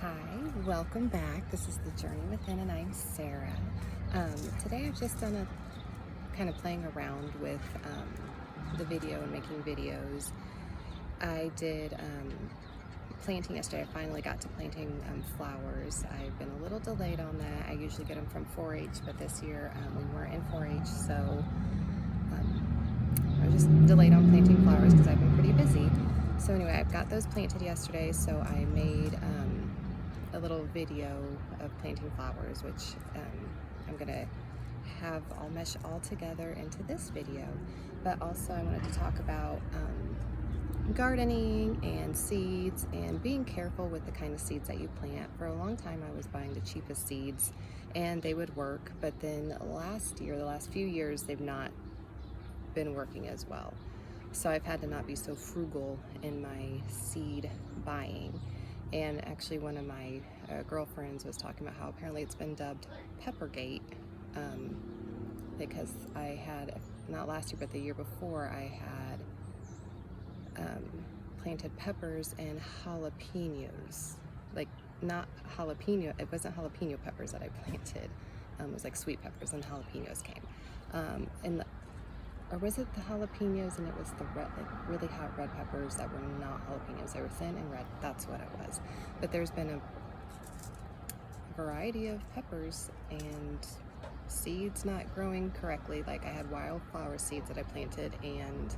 Hi, welcome back. This is The Journey Within, and I'm Sarah. Today I've just done a kind of playing around with the video and making videos. I did planting yesterday. I finally got to planting flowers. I've been a little delayed on that. I usually get them from 4-H, but this year we weren't in 4-H, so I was just delayed on planting flowers because I've been pretty busy. So anyway, I've got those planted yesterday, so I made a little video of planting flowers, which I'm gonna have all mesh all together into this video. But also I wanted to talk about gardening and seeds and being careful with the kind of seeds that you plant. For a long time I was buying the cheapest seeds and they would work, but then the last few years, they've not been working as well. So I've had to not be so frugal in my seed buying. And actually one of my girlfriends was talking about how apparently it's been dubbed Peppergate because I had, not last year, but the year before, I had planted peppers and jalapenos. Like, not jalapeno, it wasn't jalapeno peppers that I planted. It was like sweet peppers, and jalapenos came. Or was it the jalapenos and it was the red, like really hot red peppers that were not jalapenos? They were thin and red. That's what it was. But there's been a variety of peppers and seeds not growing correctly. Like I had wildflower seeds that I planted and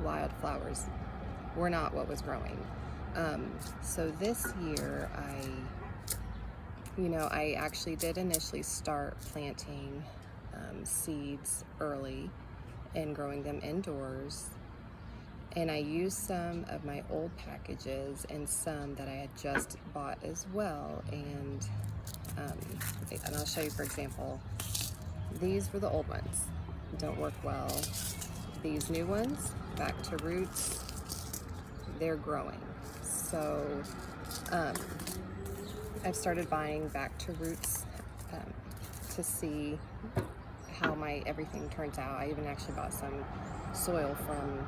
wildflowers were not what was growing. So this year I actually did initially start planting seeds early and growing them indoors, and I used some of my old packages and some that I had just bought as well, and I'll show you. For example, these were the old ones, don't work well. These new ones, back to roots, they're growing. So I've started buying back to roots to see how everything turns out. I even actually bought some soil from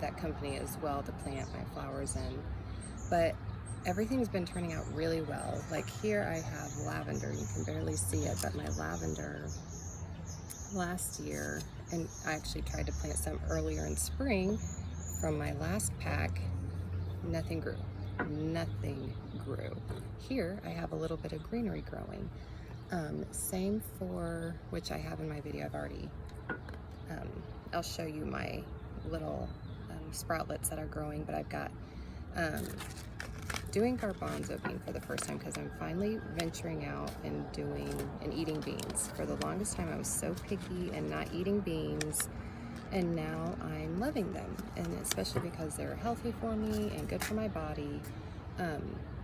that company as well to plant my flowers in. But everything's been turning out really well. Like here I have lavender, you can barely see it, but my lavender last year, and I actually tried to plant some earlier in spring from my last pack, nothing grew. Nothing grew. Here I have a little bit of greenery growing. Same for, which I have in my video, I've already, I'll show you my little sproutlets that are growing, but I've got, doing garbanzo bean for the first time because I'm finally venturing out and eating beans. For the longest time I was so picky and not eating beans, and now I'm loving them, and especially because they're healthy for me and good for my body.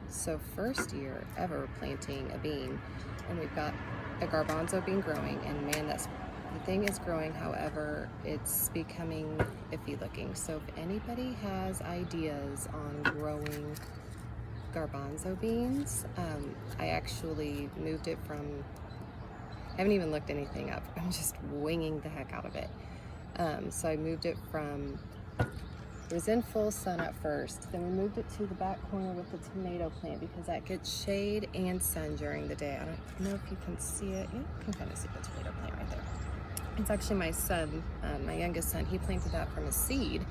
So first year ever planting a bean, and we've got a garbanzo bean growing, and man, the thing is growing. However, it's becoming iffy looking. So if anybody has ideas on growing garbanzo beans, I actually moved it from, I haven't even looked anything up, I'm just winging the heck out of it. So I moved it from, it was in full sun at first, then we moved it to the back corner with the tomato plant because that gets shade and sun during the day. I don't know if you can see it. You can kind of see the tomato plant right there. It's actually my son, my youngest son, he planted that from a seed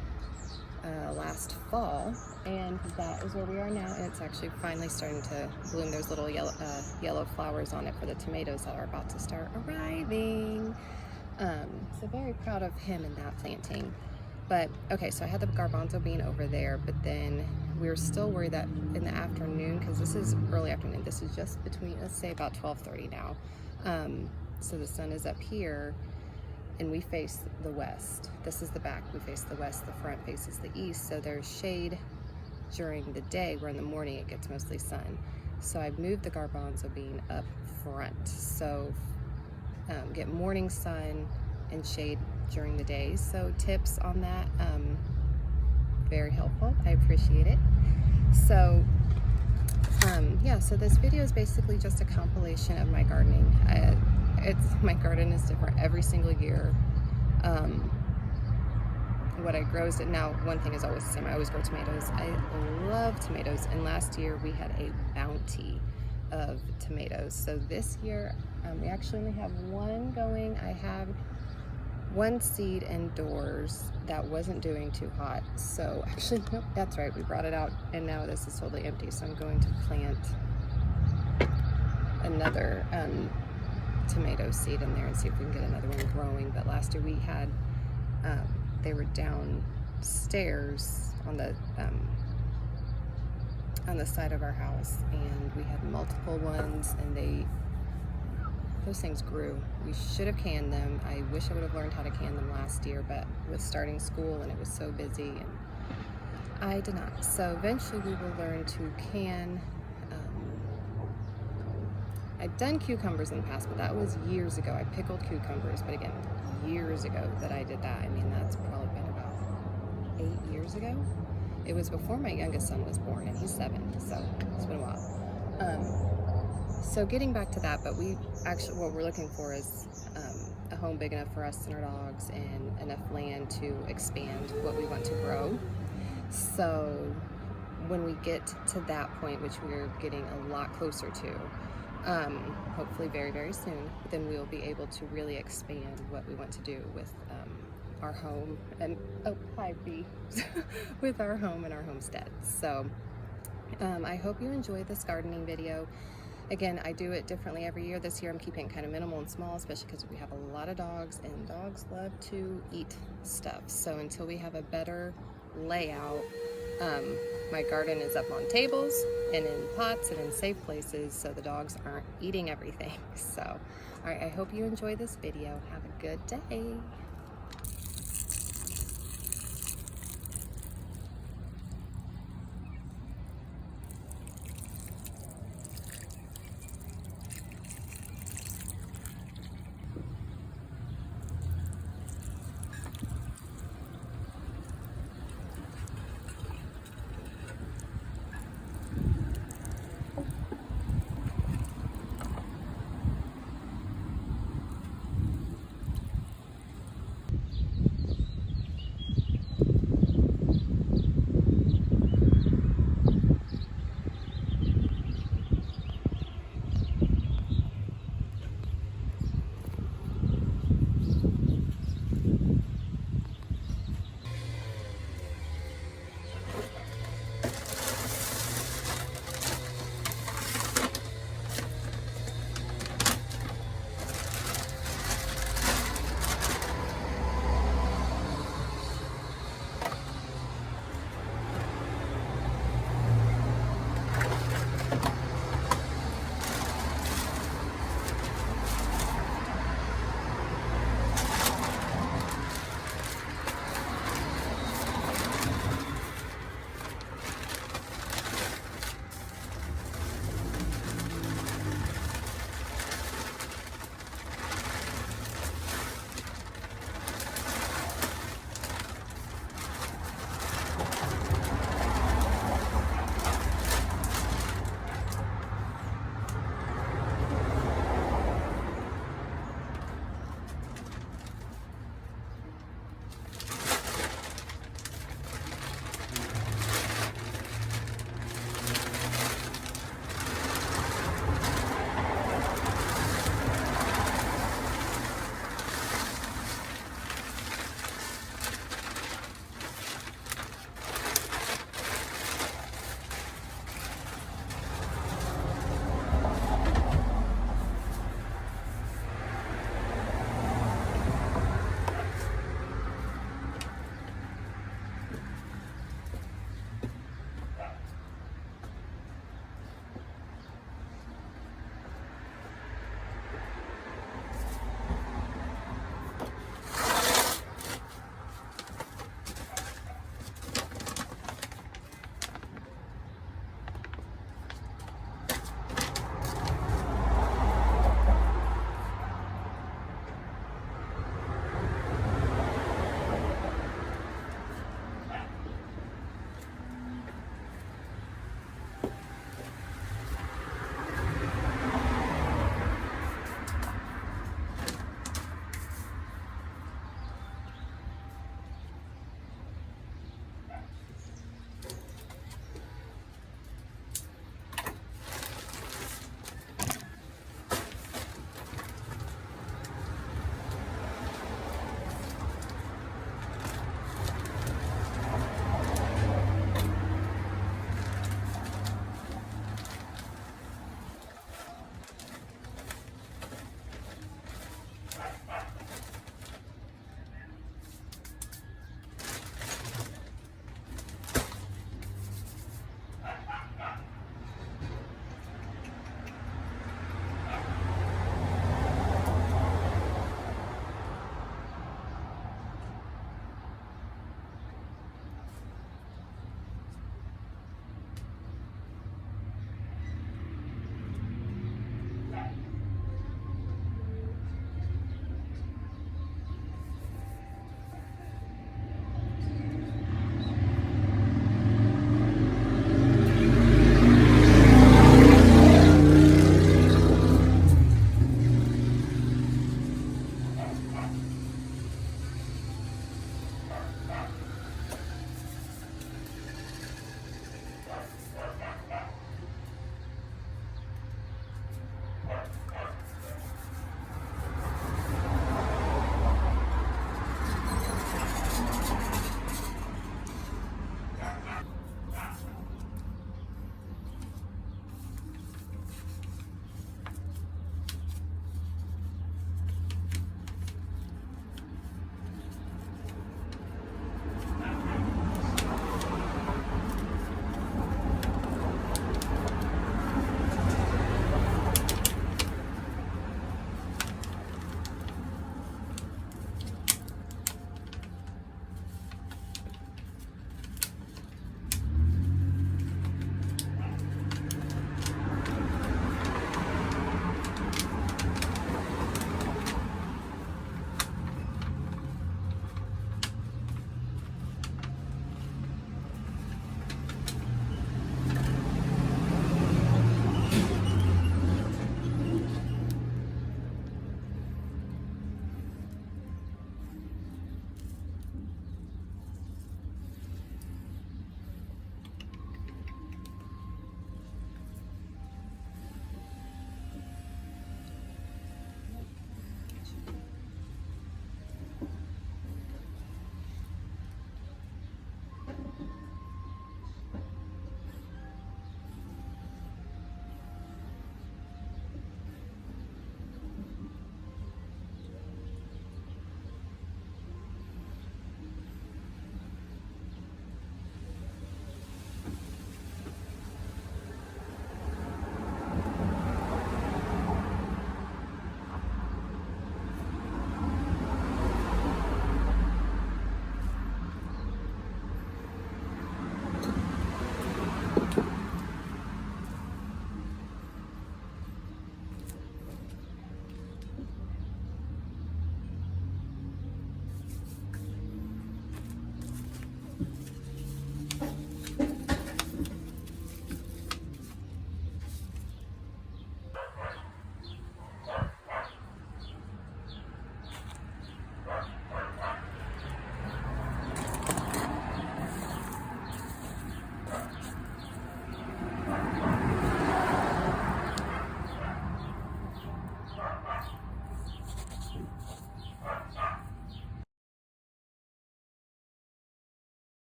last fall, and that is where we are now, and it's actually finally starting to bloom. There's little yellow flowers on it for the tomatoes that are about to start arriving. So very proud of him in that planting. But okay, so I had the garbanzo bean over there, but then we were still worried that in the afternoon, because this is early afternoon, this is just between, let's say about 12:30 now. So the sun is up here and we face the west. This is the back, we face the west, the front faces the east. So there's shade during the day, where in the morning it gets mostly sun. So I've moved the garbanzo bean up front. So get morning sun and shade during the day. So tips on that, very helpful, I appreciate it. So yeah, so this video is basically just a compilation of my gardening. My garden is different every single year. what I grow is, now one thing is always the same. I always grow tomatoes. I love tomatoes, and last year we had a bounty of tomatoes. So this year we actually only have one going. I have one seed indoors that wasn't doing too hot. So actually, nope, that's right. We brought it out and now this is totally empty. So I'm going to plant another tomato seed in there and see if we can get another one growing. But last year we had, they were downstairs on the side of our house, and we had multiple ones, and those things grew. We should have canned them. I wish I would have learned how to can them last year, but with starting school and it was so busy, and I did not. So eventually we will learn to can. I've done cucumbers in the past, but that was years ago. I pickled cucumbers, but again, years ago that I did that. I mean, that's probably been about 8 years ago. It was before my youngest son was born, and he's 7, so it's been a while. So getting back to that, but what we're looking for is a home big enough for us and our dogs, and enough land to expand what we want to grow. So when we get to that point, which we're getting a lot closer to, hopefully very, very soon, then we'll be able to really expand what we want to do with our home and, oh, hi B, with our home and our homestead. So I hope you enjoyed this gardening video. Again, I do it differently every year. This year I'm keeping it kind of minimal and small, especially because we have a lot of dogs, and dogs love to eat stuff. So until we have a better layout, my garden is up on tables and in pots and in safe places so the dogs aren't eating everything. So, all right, I hope you enjoy this video. Have a good day.